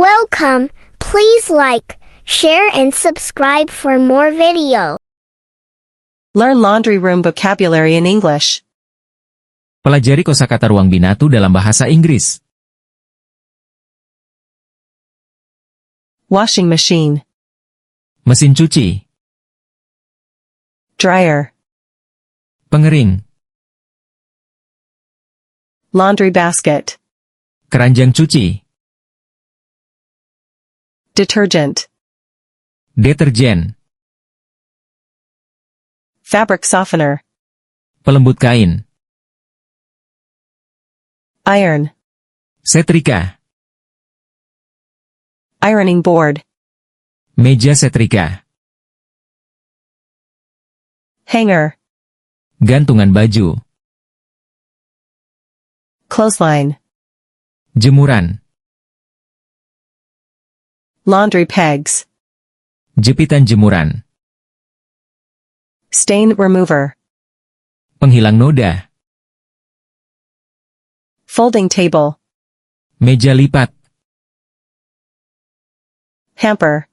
Welcome, please like, share and subscribe for more video. Learn laundry room vocabulary in English. Pelajari kosakata ruang binatu dalam bahasa Inggris. Washing machine. Mesin cuci. Dryer. Pengering. Laundry basket. Keranjang cuci. Detergent. Deterjen. Fabric softener. Pelembut kain. Iron. Setrika. Ironing board. Meja setrika. Hanger. Gantungan baju. Clothesline. Jemuran. Laundry pegs. Jepitan jemuran. Stain remover. Penghilang noda. Folding table. Meja lipat. Hamper.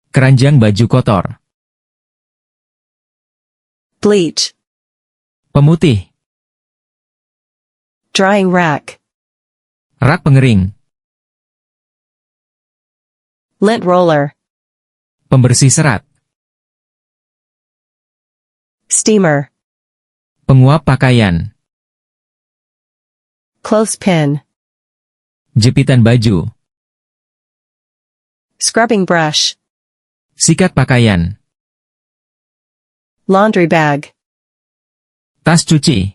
Keranjang baju kotor. Bleach. Pemutih. Drying rack. Rak pengering. Lint roller. Pembersih serat. Steamer. Penguap pakaian. Clothespin. Jepitan baju. Scrubbing brush. Sikat pakaian. Laundry bag. Tas cuci.